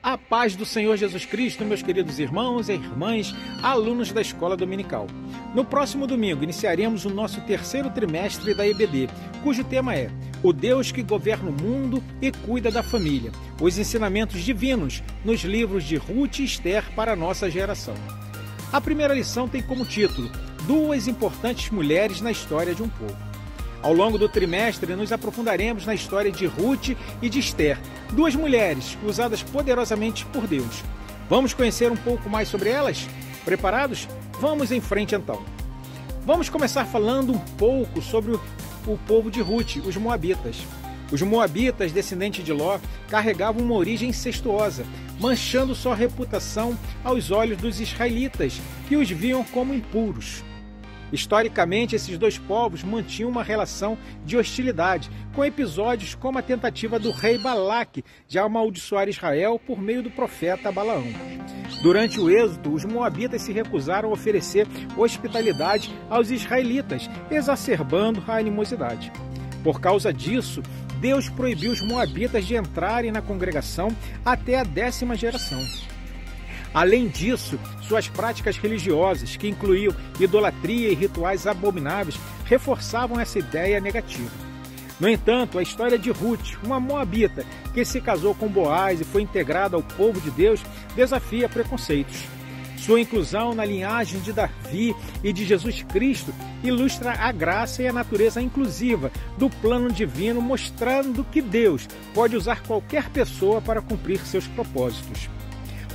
A paz do Senhor Jesus Cristo, meus queridos irmãos e irmãs, alunos da Escola Dominical. No próximo domingo, iniciaremos o nosso terceiro trimestre da EBD, cujo tema é O Deus que governa o mundo e cuida da família, os ensinamentos divinos nos livros de Ruth e Esther para a nossa geração. A primeira lição tem como título Duas importantes mulheres na história de um povo. Ao longo do trimestre, nos aprofundaremos na história de Ruth e de Esther, duas mulheres usadas poderosamente por Deus. Vamos conhecer um pouco mais sobre elas? Preparados? Vamos em frente então. Vamos começar falando um pouco sobre o povo de Ruth, os Moabitas. Os Moabitas, descendentes de Ló, carregavam uma origem incestuosa, manchando sua reputação aos olhos dos israelitas, que os viam como impuros. Historicamente, esses dois povos mantinham uma relação de hostilidade, com episódios como a tentativa do rei Balaque de amaldiçoar Israel por meio do profeta Balaão. Durante o êxodo, os moabitas se recusaram a oferecer hospitalidade aos israelitas, exacerbando a animosidade. Por causa disso, Deus proibiu os moabitas de entrarem na congregação até a 10ª geração. Além disso, suas práticas religiosas, que incluíam idolatria e rituais abomináveis, reforçavam essa ideia negativa. No entanto, a história de Ruth, uma moabita que se casou com Boaz e foi integrada ao povo de Deus, desafia preconceitos. Sua inclusão na linhagem de Davi e de Jesus Cristo ilustra a graça e a natureza inclusiva do plano divino, mostrando que Deus pode usar qualquer pessoa para cumprir seus propósitos.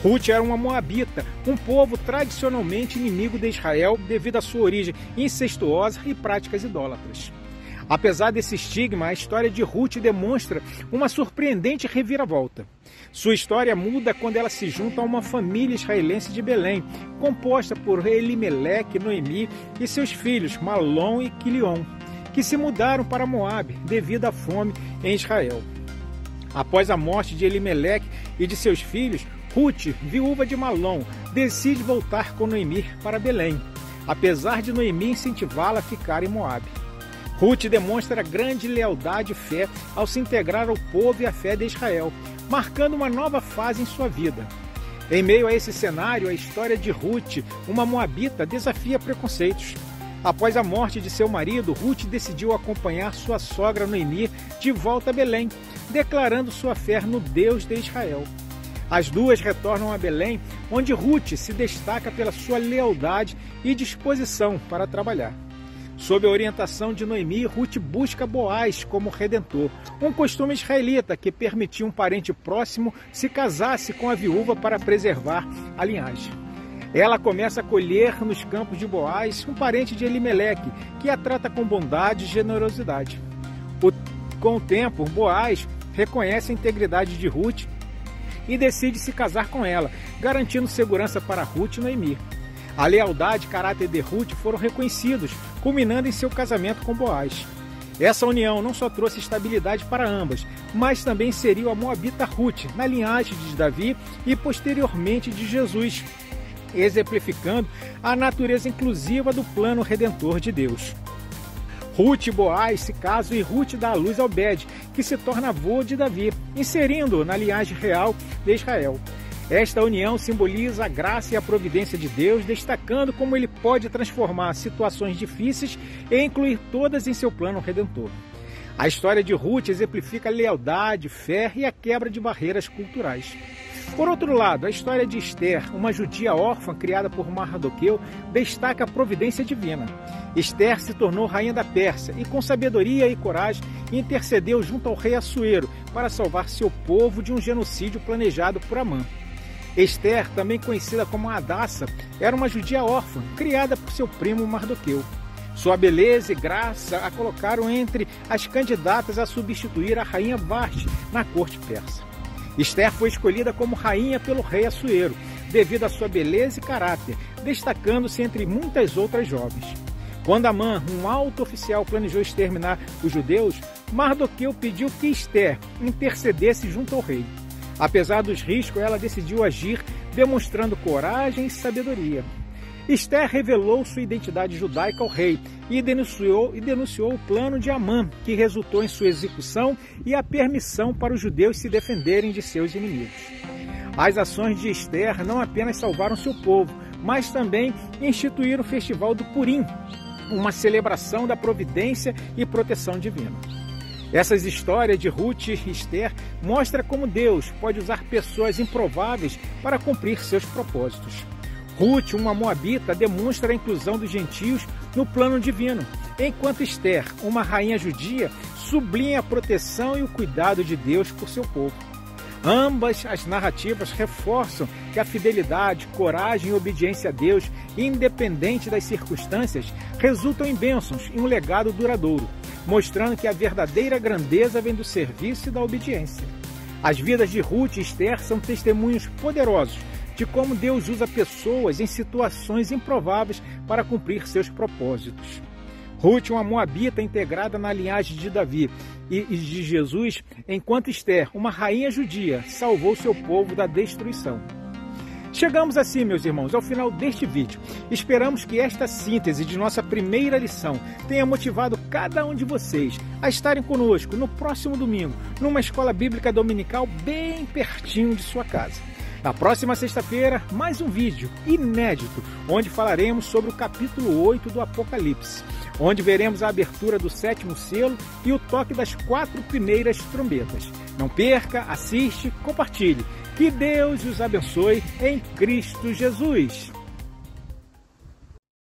Ruth era uma moabita, um povo tradicionalmente inimigo de Israel devido à sua origem incestuosa e práticas idólatras. Apesar desse estigma, a história de Ruth demonstra uma surpreendente reviravolta. Sua história muda quando ela se junta a uma família israelense de Belém, composta por Elimeleque, Noemi e seus filhos Malom e Quilion, que se mudaram para Moabe devido à fome em Israel. Após a morte de Elimeleque e de seus filhos, Ruth, viúva de Malom, decide voltar com Noemi para Belém, apesar de Noemi incentivá-la a ficar em Moabe. Ruth demonstra grande lealdade e fé ao se integrar ao povo e à fé de Israel, marcando uma nova fase em sua vida. Em meio a esse cenário, a história de Ruth, uma moabita, desafia preconceitos. Após a morte de seu marido, Ruth decidiu acompanhar sua sogra Noemi de volta a Belém, declarando sua fé no Deus de Israel. As duas retornam a Belém, onde Ruth se destaca pela sua lealdade e disposição para trabalhar. Sob a orientação de Noemi, Ruth busca Boaz como redentor, um costume israelita que permitia um parente próximo se casasse com a viúva para preservar a linhagem. Ela começa a colher nos campos de Boaz um parente de Elimeleque, que a trata com bondade e generosidade. Com o tempo, Boaz reconhece a integridade de Ruth e decide se casar com ela, garantindo segurança para Ruth e Noemi. A lealdade e caráter de Ruth foram reconhecidos, culminando em seu casamento com Boaz. Essa união não só trouxe estabilidade para ambas, mas também inseriu a moabita Ruth na linhagem de Davi e posteriormente de Jesus, exemplificando a natureza inclusiva do plano redentor de Deus. Ruth e Boaz se casam e Ruth dá à luz a Obed, que se torna avô de Davi, inserindo-o na linhagem real de Israel. Esta união simboliza a graça e a providência de Deus, destacando como ele pode transformar situações difíceis e incluir todas em seu plano redentor. A história de Ruth exemplifica a lealdade, fé e a quebra de barreiras culturais. Por outro lado, a história de Esther, uma judia órfã criada por Mardoqueu, destaca a providência divina. Esther se tornou rainha da Pérsia e, com sabedoria e coragem, intercedeu junto ao rei Assuero para salvar seu povo de um genocídio planejado por Amã. Esther, também conhecida como Hadassa, era uma judia órfã, criada por seu primo Mardoqueu. Sua beleza e graça a colocaram entre as candidatas a substituir a rainha Vashti na corte persa. Esther foi escolhida como rainha pelo rei Assuero, devido à sua beleza e caráter, destacando-se entre muitas outras jovens. Quando Amã, um alto oficial, planejou exterminar os judeus, Mardoqueu pediu que Esther intercedesse junto ao rei. Apesar dos riscos, ela decidiu agir, demonstrando coragem e sabedoria. Esther revelou sua identidade judaica ao rei e denunciou o plano de Amã, que resultou em sua execução e a permissão para os judeus se defenderem de seus inimigos. As ações de Ester não apenas salvaram seu povo, mas também instituíram o Festival do Purim, uma celebração da providência e proteção divina. Essas histórias de Ruth e Ester mostram como Deus pode usar pessoas improváveis para cumprir seus propósitos. Ruth, uma moabita, demonstra a inclusão dos gentios no plano divino, enquanto Ester, uma rainha judia, sublinha a proteção e o cuidado de Deus por seu povo. Ambas as narrativas reforçam que a fidelidade, coragem e obediência a Deus, independente das circunstâncias, resultam em bênçãos e um legado duradouro, mostrando que a verdadeira grandeza vem do serviço e da obediência. As vidas de Ruth e Ester são testemunhos poderosos de como Deus usa pessoas em situações improváveis para cumprir seus propósitos. Ruth, uma moabita integrada na linhagem de Davi e de Jesus, enquanto Ester, uma rainha judia, salvou seu povo da destruição. Chegamos assim, meus irmãos, ao final deste vídeo. Esperamos que esta síntese de nossa primeira lição tenha motivado cada um de vocês a estarem conosco no próximo domingo, numa escola bíblica dominical bem pertinho de sua casa. Na próxima sexta-feira, mais um vídeo inédito, onde falaremos sobre o capítulo 8 do Apocalipse, onde veremos a abertura do 7º selo e o toque das 4 primeiras trombetas. Não perca, assiste, compartilhe. Que Deus os abençoe em Cristo Jesus.